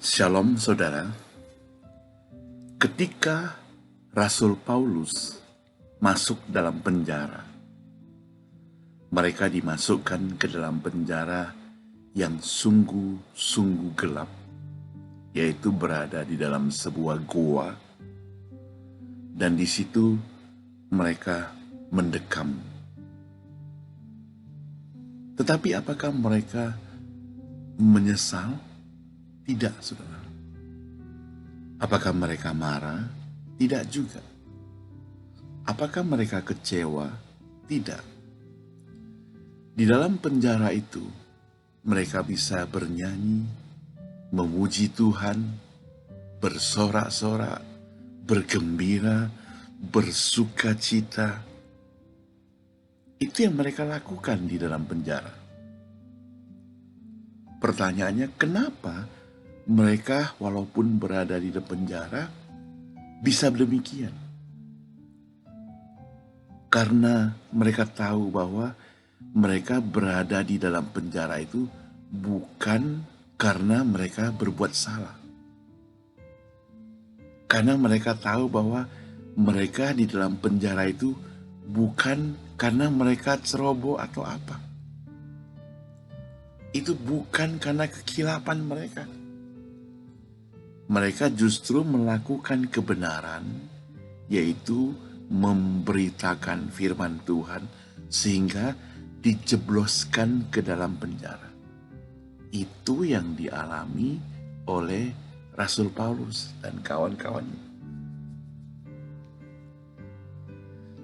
Shalom saudara, ketika Rasul Paulus masuk dalam penjara, mereka dimasukkan ke dalam penjara yang sungguh-sungguh gelap, yaitu berada di dalam sebuah goa, dan di situ mereka mendekam. Tetapi apakah mereka menyesal? Tidak, saudara. Apakah mereka marah? Tidak juga. Apakah mereka kecewa? Tidak. Di dalam penjara itu, mereka bisa bernyanyi, memuji Tuhan, bersorak-sorak, bergembira, bersukacita. Itu yang mereka lakukan di dalam penjara. Pertanyaannya, kenapa mereka walaupun berada di dalam penjara bisa demikian? Karena mereka tahu bahwa mereka berada di dalam penjara itu bukan karena mereka berbuat salah. Karena mereka tahu bahwa mereka di dalam penjara itu bukan karena mereka ceroboh atau apa. Itu bukan karena kekilapan mereka. Mereka justru melakukan kebenaran, yaitu memberitakan firman Tuhan sehingga dijebloskan ke dalam penjara. Itu yang dialami oleh Rasul Paulus dan kawan-kawannya.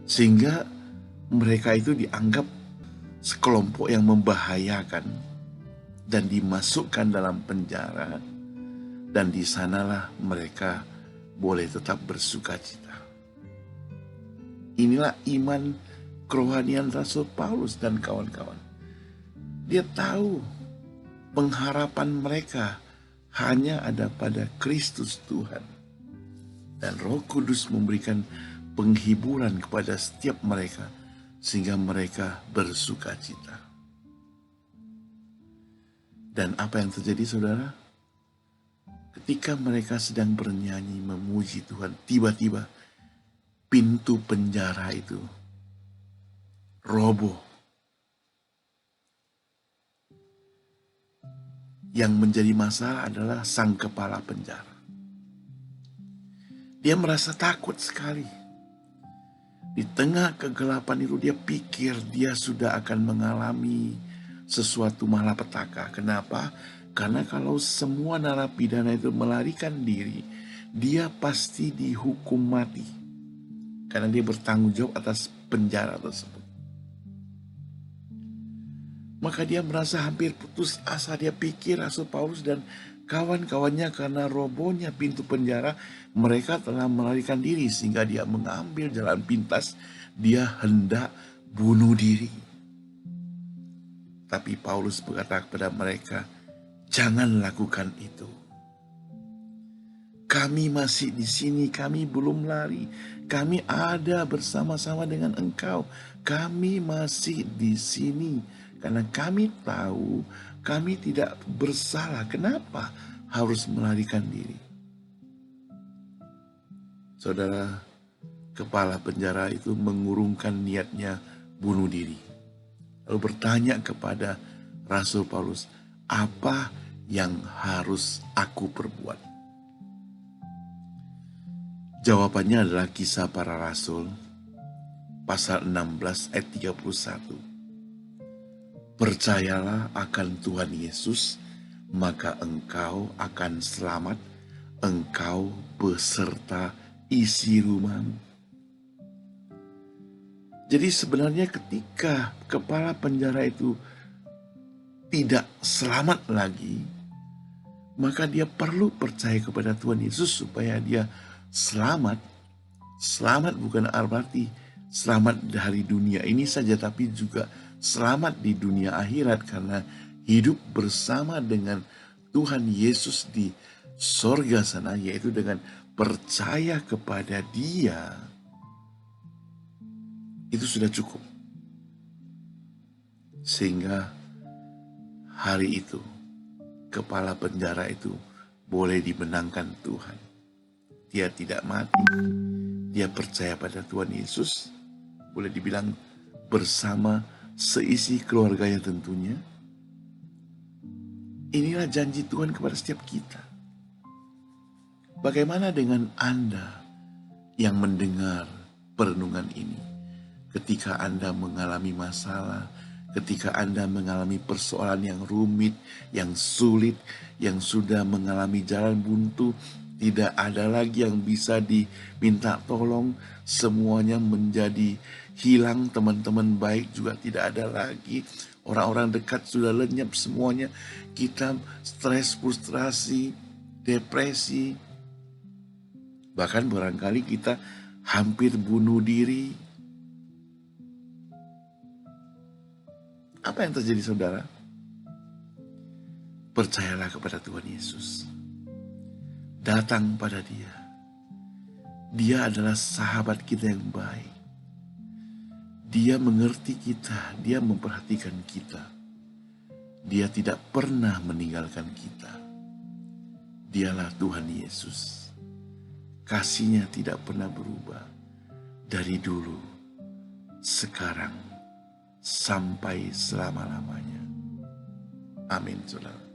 Sehingga mereka itu dianggap sekelompok yang membahayakan dan dimasukkan dalam penjara, dan di sanalah mereka boleh tetap bersukacita. Inilah iman kerohanian Rasul Paulus dan kawan-kawan. Dia tahu pengharapan mereka hanya ada pada Kristus Tuhan. Dan Roh Kudus memberikan penghiburan kepada setiap mereka sehingga mereka bersukacita. Dan apa yang terjadi, saudara? Ketika mereka sedang bernyanyi memuji Tuhan, tiba-tiba pintu penjara itu roboh. Yang menjadi masalah adalah sang kepala penjara. Dia merasa takut sekali. Di tengah kegelapan itu dia pikir dia sudah akan mengalami sesuatu malapetaka. Kenapa? Karena kalau semua narapidana itu melarikan diri, dia pasti dihukum mati. Karena dia bertanggung jawab atas penjara tersebut. Maka dia merasa hampir putus asa. Dia pikir Rasul Paulus dan kawan-kawannya karena robohnya pintu penjara, mereka telah melarikan diri sehingga dia mengambil jalan pintas. Dia hendak bunuh diri. Tapi Paulus berkata kepada mereka, jangan lakukan itu. Kami masih di sini, kami belum lari. Kami ada bersama-sama dengan engkau. Kami masih di sini. Karena kami tahu kami tidak bersalah. Kenapa harus melarikan diri? Saudara, kepala penjara itu mengurungkan niatnya bunuh diri. Lalu bertanya kepada Rasul Paulus, apa yang harus aku perbuat? Jawabannya adalah Kisah Para Rasul, pasal 16 ayat 31. Percayalah akan Tuhan Yesus, maka engkau akan selamat, engkau beserta isi rumahmu. Jadi sebenarnya ketika kepala penjara itu tidak selamat lagi, maka dia perlu percaya kepada Tuhan Yesus supaya dia selamat. Selamat bukan arti selamat dari dunia ini saja, tapi juga selamat di dunia akhirat karena hidup bersama dengan Tuhan Yesus di sorga sana, yaitu dengan percaya kepada Dia. Itu sudah cukup. Sehingga hari itu kepala penjara itu boleh dimenangkan Tuhan. Dia tidak mati, dia percaya pada Tuhan Yesus, boleh dibilang bersama seisi keluarganya tentunya. Inilah janji Tuhan kepada setiap kita. Bagaimana dengan Anda yang mendengar perenungan ini? Ketika Anda mengalami masalah, ketika Anda mengalami persoalan yang rumit, yang sulit, yang sudah mengalami jalan buntu, tidak ada lagi yang bisa diminta tolong, semuanya menjadi hilang, teman-teman baik juga tidak ada lagi, orang-orang dekat sudah lenyap semuanya, kita stres, frustrasi, depresi, bahkan barangkali kita hampir bunuh diri. Apa yang terjadi, saudara? Percayalah kepada Tuhan Yesus. Datang pada Dia. Dia adalah sahabat kita yang baik. Dia mengerti kita, Dia memperhatikan kita. Dia tidak pernah meninggalkan kita. Dialah Tuhan Yesus. Kasih-Nya tidak pernah berubah. Dari dulu, sekarang, sampai selama-lamanya. Amin, saudara.